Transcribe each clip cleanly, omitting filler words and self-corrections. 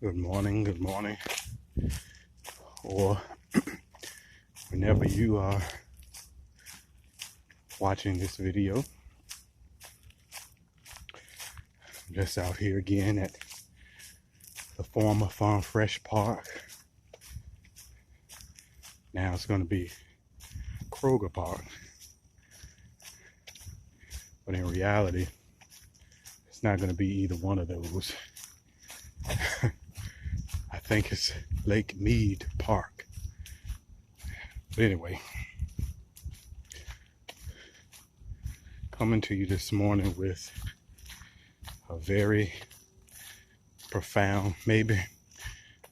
good morning, or whenever you are watching this video. I'm just out here again at the former Farm Fresh Park. Now it's going to be Kroger Park, but in reality, it's not going to be either one of those. I think it's Lake Mead Park. But anyway, coming to you this morning with a very profound, maybe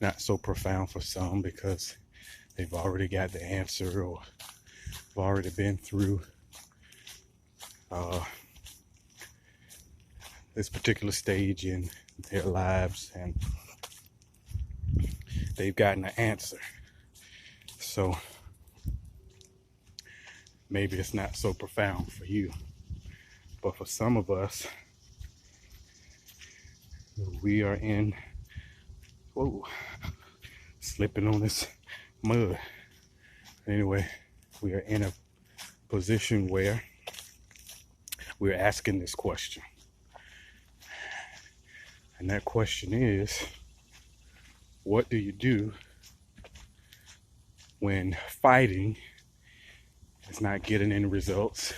not so profound for some because they've already got the answer or have already been through this particular stage in their lives and they've gotten an answer. So maybe it's not so profound for you, but for some of us, we are in, slipping on this mud. Anyway, we are in a position where we're asking this question. And that question is, what do you do when fighting is not getting any results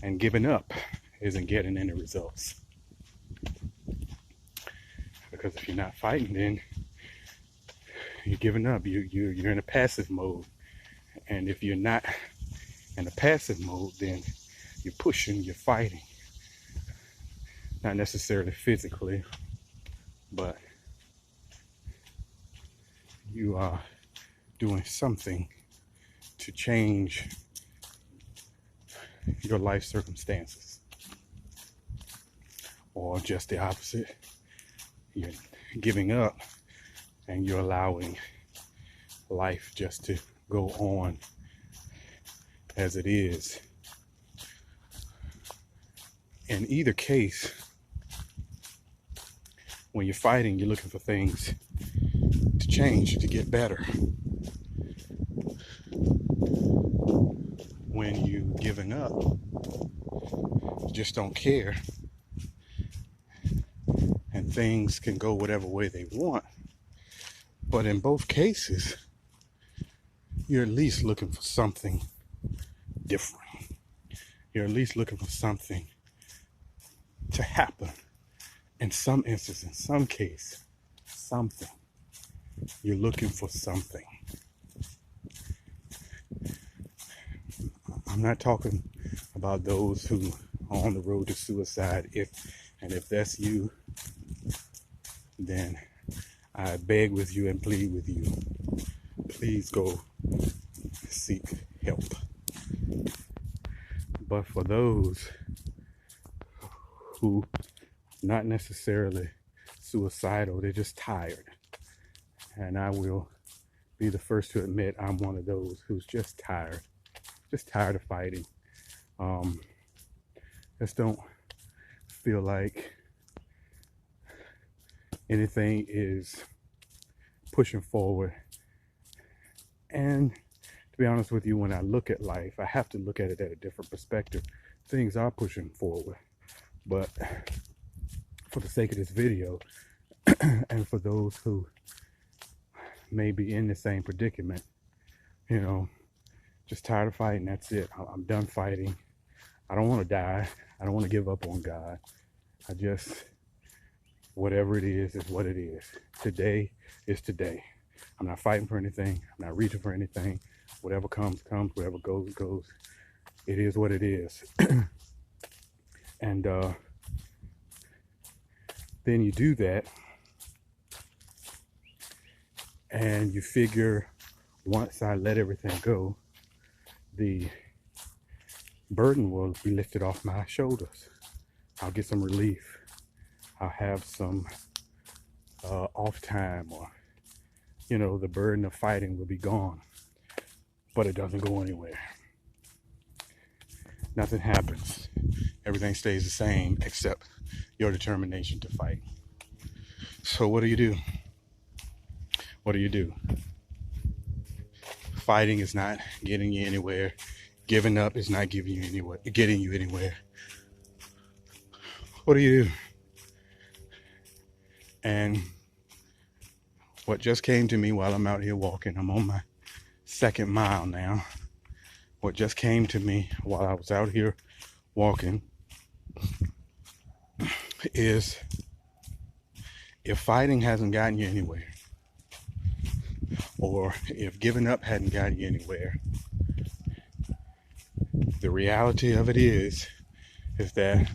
and giving up isn't getting any results? Because if you're not fighting, then you're giving up. You're in a passive mode. And if you're not in a passive mode, then you're pushing, you're fighting. Not necessarily physically, but you are doing something to change your life circumstances. Or just the opposite. You're giving up and you're allowing life just to go on as it is. In either case, when you're fighting, you're looking for things to change, to get better. When you're giving up, you just don't care. And things can go whatever way they want. But in both cases, you're at least looking for something different. You're at least looking for something to happen. In some instance, in some case, something. You're looking for something. I'm not talking about those who are on the road to suicide. If that's you, then I beg with you and plead with you. Please go seek help. But for those who not necessarily suicidal, they're just tired. And I will be the first to admit I'm one of those who's just tired of fighting. Just don't feel like anything is pushing forward. And to be honest with you, when I look at life, I have to look at it at a different perspective. Things are pushing forward, but for the sake of this video and for those who may be in the same predicament, just tired of fighting. That's it. I'm done fighting. I don't want to die. I don't want to give up on God. Whatever it is what it is. Today is today. I'm not fighting for anything. I'm not reaching for anything. Whatever comes, comes. Whatever goes, goes. It is what it is. And then you do that. And you figure, once I let everything go, the burden will be lifted off my shoulders. I'll get some relief. I'll have some off time, or the burden of fighting will be gone. But it doesn't go anywhere. Nothing happens. Everything stays the same except your determination to fight. So what do you do? What do you do? Fighting is not getting you anywhere. Giving up is not getting you anywhere. What do you do? And what just came to me while I'm out here walking, I'm on my second mile now. What just came to me while I was out here walking is, if fighting hasn't gotten you anywhere, or if giving up hadn't gotten you anywhere, the reality of it is that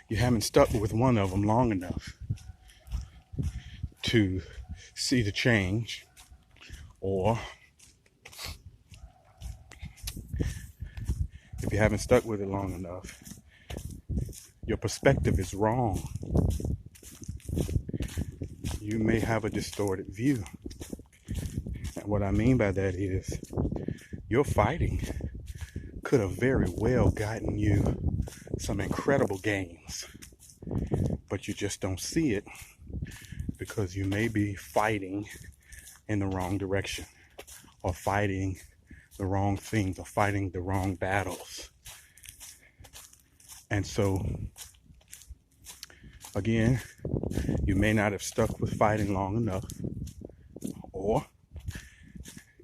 you haven't stuck with one of them long enough to see the change, or if you haven't stuck with it long enough, your perspective is wrong. You may have a distorted view. And what I mean by that is, your fighting could have very well gotten you some incredible gains, but you just don't see it because you may be fighting in the wrong direction, or fighting the wrong things, or fighting the wrong battles. And so, again, you may not have stuck with fighting long enough, or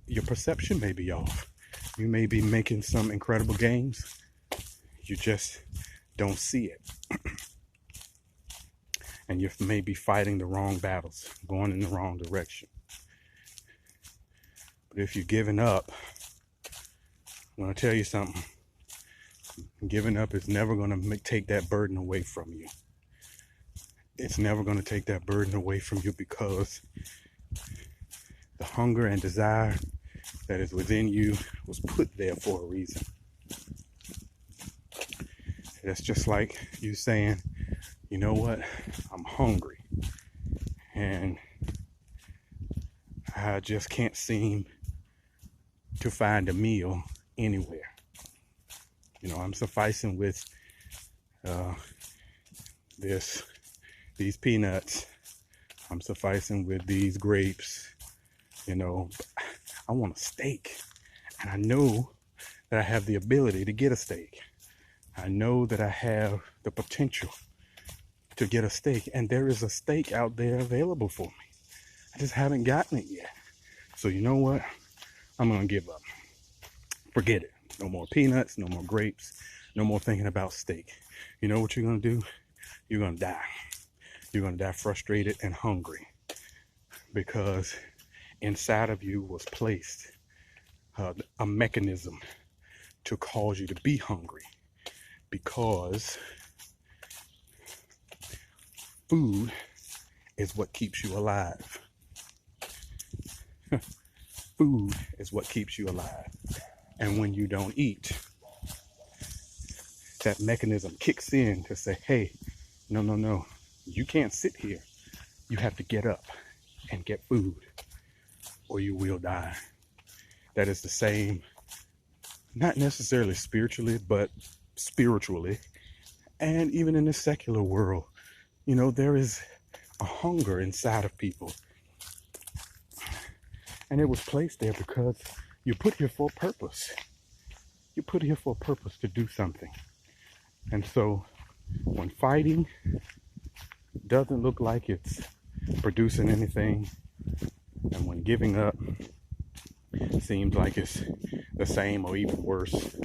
your perception may be off. You may be making some incredible gains. You just don't see it. And you may be fighting the wrong battles, going in the wrong direction. But if you're giving up, I'm going to tell you something. Giving up is never going to take that burden away from you. It's never going to take that burden away from you, because the hunger and desire that is within you was put there for a reason. That's just like you saying, you know what, I'm hungry and I just can't seem to find a meal anywhere. You know, I'm sufficing with these peanuts. I'm sufficing with these grapes. You know, I want a steak, and I know that I have the ability to get a steak. I know that I have the potential to get a steak, and there is a steak out there available for me. I just haven't gotten it yet. So you know what? I'm gonna give up. Forget it. No more peanuts, no more grapes, no more thinking about steak. You know what you're gonna do? You're gonna die. You're gonna die frustrated and hungry, because inside of you was placed a mechanism to cause you to be hungry, because food is what keeps you alive. Food is what keeps you alive. And when you don't eat, that mechanism kicks in to say, hey, no, you can't sit here. You have to get up and get food, or you will die. That is the same, not necessarily spiritually, but spiritually, and even in the secular world. You know, there is a hunger inside of people, and it was placed there because you're put here for a purpose. You're put here for a purpose to do something. And so when fighting doesn't look like it's producing anything, and when giving up seems like it's the same or even worse,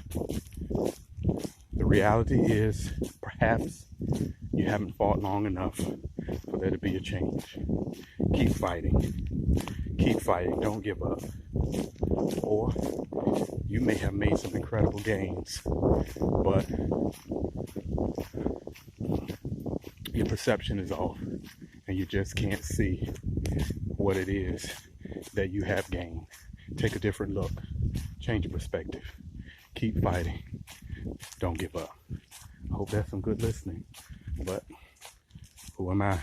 the reality is perhaps you haven't fought long enough for there to be a change. Keep fighting. Keep fighting. Don't give up. Or you may have made some incredible gains, but your perception is off, and you just can't see what it is that you have gained. Take a different look. Change your perspective. Keep fighting. Don't give up. I hope that's some good listening. But who am I